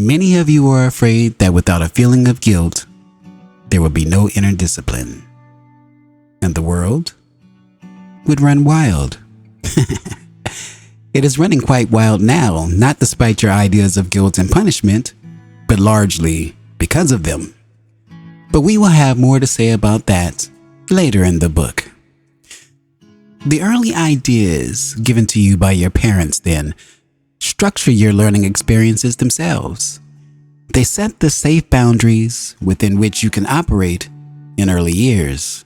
Many of you are afraid that without a feeling of guilt, there will be no inner discipline, and the world would run wild. It is running quite wild now, not despite your ideas of guilt and punishment, but largely because of them. But we will have more to say about that later in the book. The early ideas given to you by your parents then structure your learning experiences themselves. They set the safe boundaries within which you can operate in early years.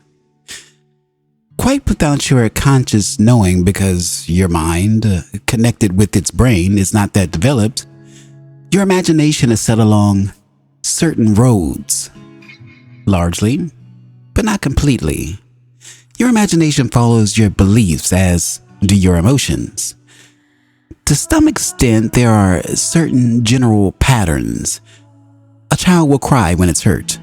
Quite without your conscious knowing, because your mind, connected with its brain, is not that developed, your imagination is set along certain roads. Largely, but not completely. Your imagination follows your beliefs, as do your emotions. To some extent, there are certain general patterns. A child will cry when it's hurt.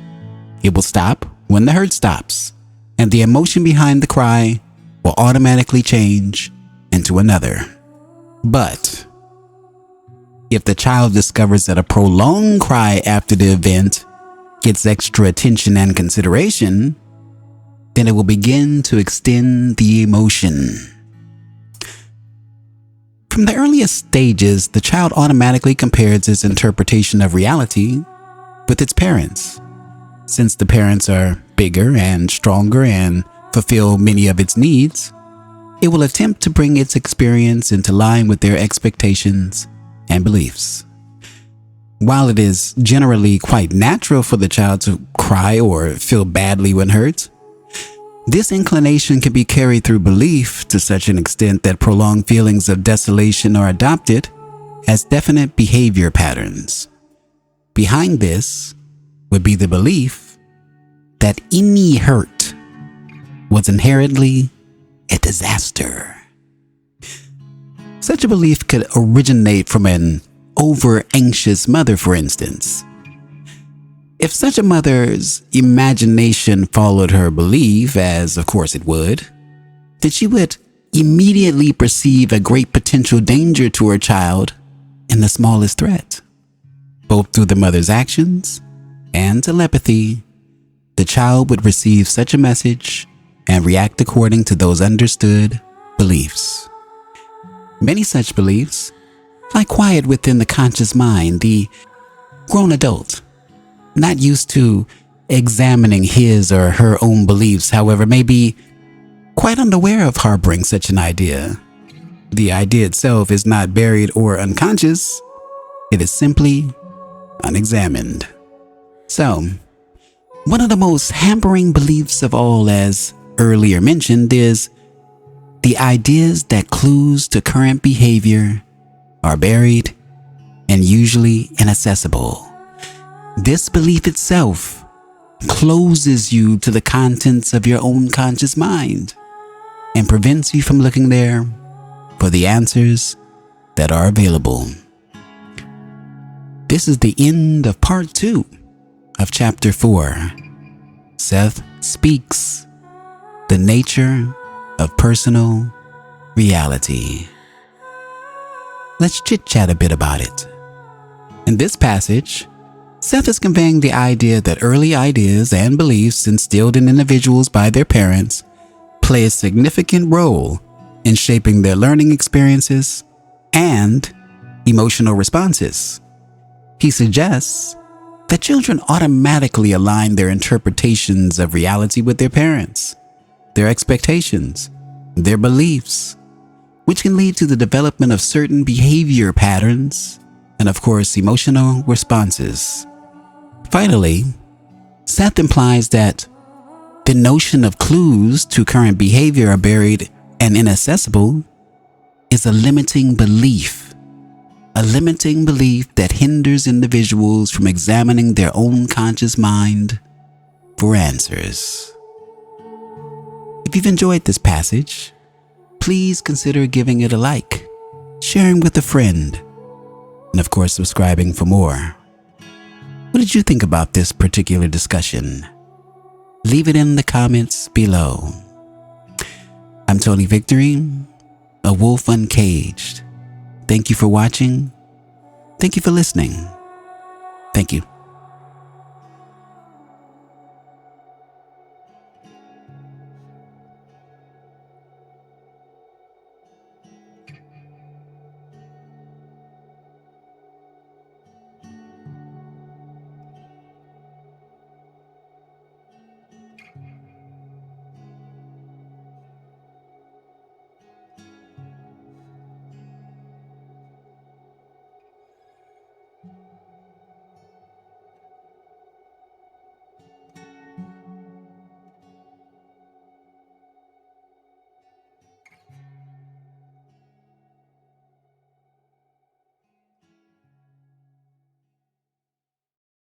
It will stop when the hurt stops, and the emotion behind the cry will automatically change into another. But if the child discovers that a prolonged cry after the event gets extra attention and consideration, then it will begin to extend the emotion. From the earliest stages, the child automatically compares its interpretation of reality with its parents. Since the parents are bigger and stronger and fulfill many of its needs, it will attempt to bring its experience into line with their expectations and beliefs. While it is generally quite natural for the child to cry or feel badly when hurt, this inclination can be carried through belief to such an extent that prolonged feelings of desolation are adopted as definite behavior patterns. Behind this would be the belief that any hurt was inherently a disaster. Such a belief could originate from an over-anxious mother, for instance. If such a mother's imagination followed her belief, as of course it would, then she would immediately perceive a great potential danger to her child in the smallest threat. Both through the mother's actions and telepathy, the child would receive such a message and react according to those understood beliefs. Many such beliefs lie quiet within the conscious mind. The grown adult, not used to examining his or her own beliefs, however, may be quite unaware of harboring such an idea. The idea itself is not buried or unconscious. It is simply unexamined. So, one of the most hampering beliefs of all, as earlier mentioned, is the ideas that clues to current behavior are buried and usually inaccessible. This belief itself closes you to the contents of your own conscious mind and prevents you from looking there for the answers that are available. This is the end of part 2 of chapter 4. Seth speaks the nature of personal reality. Let's chit-chat a bit about it. In this passage, Seth is conveying the idea that early ideas and beliefs instilled in individuals by their parents play a significant role in shaping their learning experiences and emotional responses. He suggests that children automatically align their interpretations of reality with their parents, their expectations, their beliefs, which can lead to the development of certain behavior patterns and, of course, emotional responses. Finally, Seth implies that the notion of clues to current behavior are buried and inaccessible is a limiting belief that hinders individuals from examining their own conscious mind for answers. If you've enjoyed this passage, please consider giving it a like, sharing with a friend, and of course subscribing for more. What did you think about this particular discussion? Leave it in the comments below. I'm Tony Victory, a wolf uncaged. Thank you for watching. Thank you for listening. Thank you.